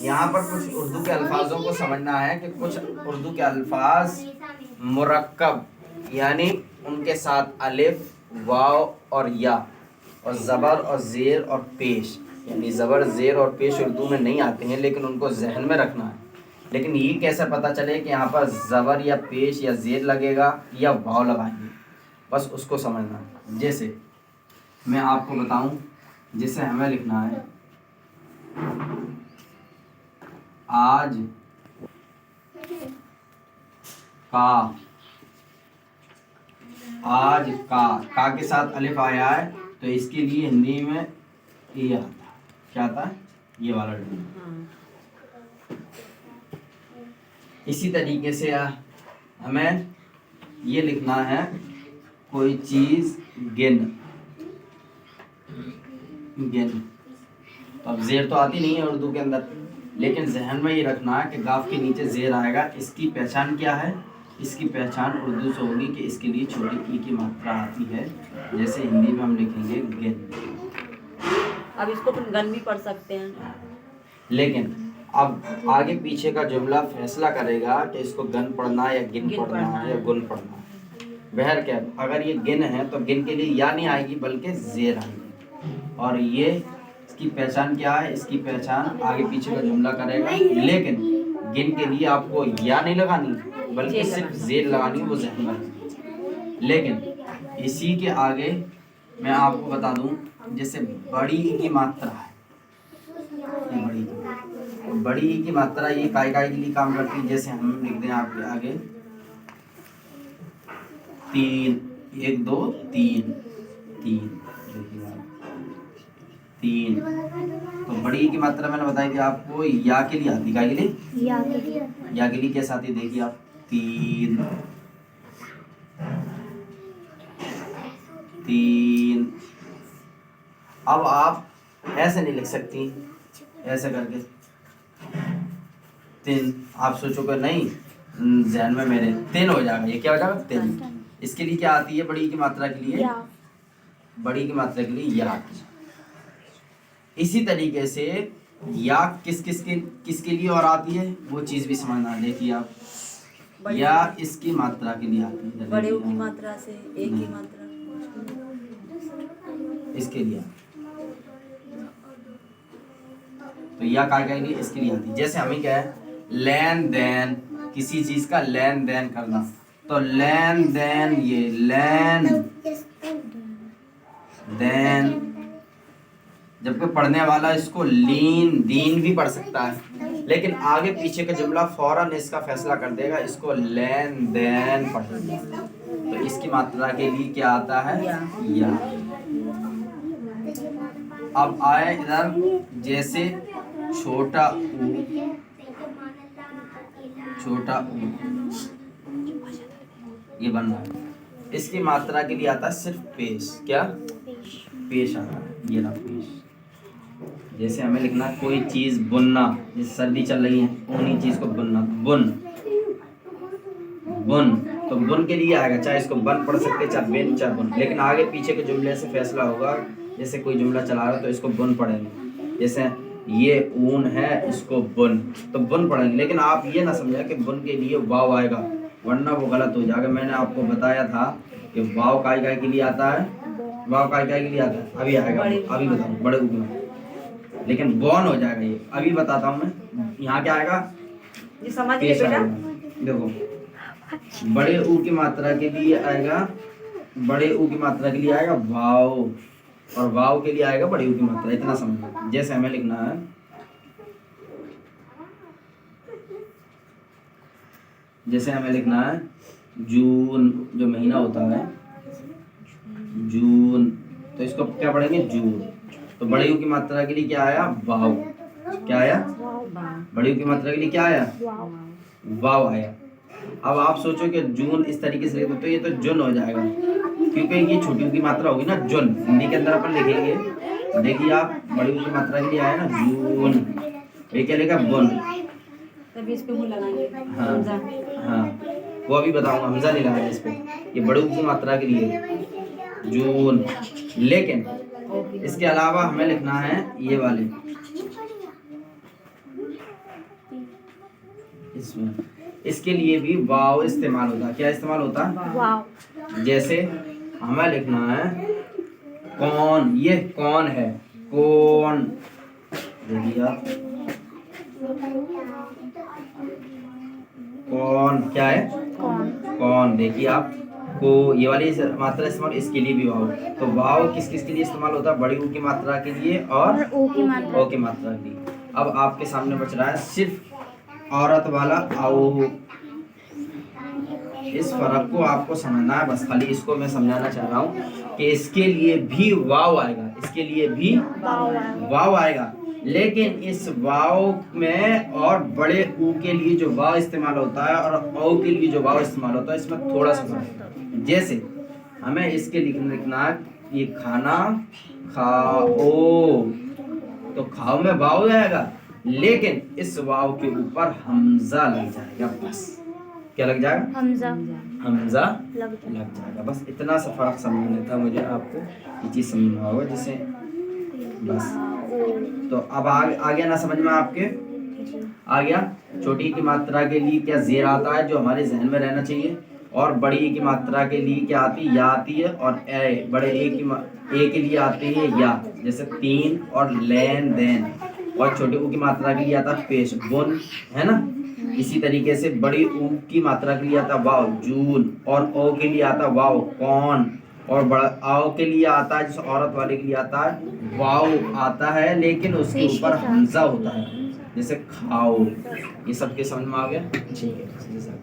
यहाँ पर कुछ उर्दू के अल्फाजों को समझना है कि कुछ उर्दू के अल्फाज मुरक्कब यानी उनके साथ अलिफ, वाव और या और ज़बर और ज़ेर और पेश, यानी ज़बर ज़ेर और पेश उर्दू में नहीं आते हैं, लेकिन उनको जहन में रखना है। लेकिन ये कैसे पता चले कि यहाँ पर ज़बर या पेश या ज़ेर लगेगा या वाव लगाएंगे, बस उसको समझना है। जैसे मैं आपको बताऊं, जैसे हमें लिखना है आज का, आज का के साथ अलिफ आया है तो इसके लिए हिंदी में ये आता है, क्या आता है, ये वाला ढूंढना। इसी तरीके से हमें ये लिखना है कोई चीज़ गिन, गिन। तो अब ज़ेर तो आती नहीं है उर्दू के अंदर, लेकिन जहन में ये रखना है कि गाफ के नीचे ज़ेर आएगा, इसकी पहचान क्या है, इसकी पहचान उर्दू से होगी कि इसके लिए छोटी ई की मात्रा आती है। जैसे हिंदी में हम लिखेंगे गिन। अब इसको तुम गन भी पढ़ सकते हैं, लेकिन अब आगे पीछे का जुमला फैसला करेगा कि इसको गन पढ़ना है या गिन पढ़ना है या गुन पढ़ना है। बहर क्या, अगर ये गिन है तो गिन के लिए या नहीं आएगी बल्कि ज़ेर आएगी, और ये इसकी पहचान क्या है, इसकी पहचान आगे पीछे का जुमला करेगा। लेकिन गिन के लिए आपको या नहीं लगानी बल्कि सिर्फ ज़ेर लगानी, वो जहन में। लेकिन इसी के आगे मैं आपको बता दूं, जैसे बड़ी की मात्रा है, बड़ी की मात्रा ये काय के लिए काम करती है। जैसे हम लिख दें आपके आगे 3, 1 2 3 3, तो बड़ी की मात्रा मैंने बताई थी आपको या के लिए आती, काय के लिए, या के लिए कैसे आती, देखिए आप 3 3। अब आप ऐसे नहीं लिख सकती, ऐसे करके 3, आप सोचोगे नहीं जहन में मेरे 3 हो जाएगा, ये क्या हो जाएगा 3। इसके लिए क्या आती है बड़ी की मात्रा के लिए, बड़ी की मात्रा के लिए या। इसी तरीके से या किसके लिए और आती है वो चीज़ भी समझना। देखिए आप, या इसकी मात्रा के लिए आती है, बड़े की मात्रा से एक की मात्रा इसके लिए, तो या काय के लिए इसके लिए आती है। जैसे हमें क्या है, लेन देन, किसी चीज का लेन देन करना, तो लेन देन, ये लेन देन, जबकि पढ़ने वाला इसको लीन दीन भी पढ़ सकता है, लेकिन आगे पीछे का जुमला फौरन इसका फैसला कर देगा, इसको लेन देन पढ़ेगा। तो इसकी मात्रा के लिए क्या आता है, या। अब आए इधर, जैसे छोटा ऊ, छोटा ऊ ये बन रहा है, इसकी मात्रा के लिए आता है सिर्फ पेश, क्या पेश आता है, ये ना पेश। जैसे हमें लिखना कोई चीज़ बुनना, जैसे सर्दी चल रही है, ऊनी चीज़ को बुनना, बुन बुन, तो बुन के लिए आएगा, चाहे इसको बन पढ़ सकते, चाहे बेन, चाहे बुन, लेकिन आगे पीछे के जुमले से फैसला होगा। जैसे कोई जुमला चला रहा है तो इसको बुन पढ़ेंगे, जैसे ये ऊन है, इसको बुन, तो बुन पढ़ेंगे। लेकिन आप ये ना समझा कि बुन के लिए वाव आएगा, वरना वो गलत हो जाएगा। मैंने आपको बताया था कि वाव काय के लिए आता है, वाव काय के लिए आता है, अभी आएगा, अभी बताऊँ, बड़े ऊपर, लेकिन बॉन हो जाएगा ये, अभी बताता हूँ मैं। यहाँ क्या आएगा, ये समझिए बेटा, देखो बड़े ऊ की मात्रा के लिए आएगा, बड़े ऊ की मात्रा के लिए आएगा वाव, और वाव के लिए आएगा बड़े ऊ की मात्रा, इतना समझना। जैसे हमें लिखना है, जैसे हमें लिखना है जून, जो महीना होता है जून, तो इसको क्या पढ़ेंगे, जून। तो बड़े यू की मात्रा के लिए क्या आया, वाव, क्या आया, बड़े यू की मात्रा के लिए क्या आया, वाव आया। अब आप सोचो कि जून इस तरीके से लिखो तो ये तो जुन हो जाएगा, क्योंकि ये छोटी यू की मात्रा होगी ना, जुन। हिंदी के अंदर अपन लिखेंगे, देखिए आप, बड़ी यू की मात्रा के लिए आया ना जून, ये क्या लिखा, बुन, तभी इस पे मुंह लगाएंगे। हाँ, वो अभी बताऊंगा, हमजा नहीं लगाया इस पे, ये बड़े की मात्रा के लिए जून। लेकिन इसके अलावा हमें लिखना है ये वाले, इसमें, इसके लिए भी वाव इस्तेमाल होता है। क्या इस्तेमाल होता है? वाव। जैसे हमें लिखना है कौन, ये कौन है, कौन, देखिए आप, कौन क्या है? कौन। कौन, देखिए आप को, ये वाली मात्रा इस्तेमाल, इसके लिए भी वाव। तो वाव किस किस के लिए इस्तेमाल होता है? बड़ी ऊ की मात्रा के लिए और ओ की मात्रा। ओ की मात्रा के लिए। अब आपके सामने बच रहा है सिर्फ औरत वाला आओ। इस फर्क को आपको समझना है, बस खाली इसको मैं समझाना चाह रहा हूँ कि इसके लिए भी वाव आएगा, इसके लिए भी वाव आएगा, लेकिन इस वाव में और बड़े ऊ के लिए जो वाव इस्तेमाल होता है और औ के लिए जो वाव इस्तेमाल होता है, इसमें थोड़ा सा फर्क है। जैसे हमें इसके लिखना है ये खाना खाओ, तो खाओ में वाव आएगा, लेकिन इस वाव के ऊपर हमजा लग जाएगा। बस क्या लग जाएगा? हमजा हमजा लग लग जाएगा। बस इतना सा फर्क समझना था मुझे, आपको ये चीज़ समझना होगा जिसे बस। तो अब आ गया ना समझ में आपके? आ गया। छोटी की मात्रा के लिए क्या जेर आता है जो हमारे जहन में रहना चाहिए, और बड़ी ए की मात्रा के लिए क्या आती है? या आती है, और ए बड़े ए के लिए आती है या, जैसे तीन और लेन देन, और छोटे ऊ की मात्रा के लिए आता है पेश बुन, है ना। इसी तरीके से बड़ी ऊ की मात्रा के लिए आता है वाव जून, और ओ के लिए आता है वाव कौन, और बड़ा आओ के लिए आता है, जैसे औरत वाले के लिए आता है वाव आता है, लेकिन उसके ऊपर हमजा होता है, जैसे खाओ। ये सबके समझ में आ गया? ठीक है।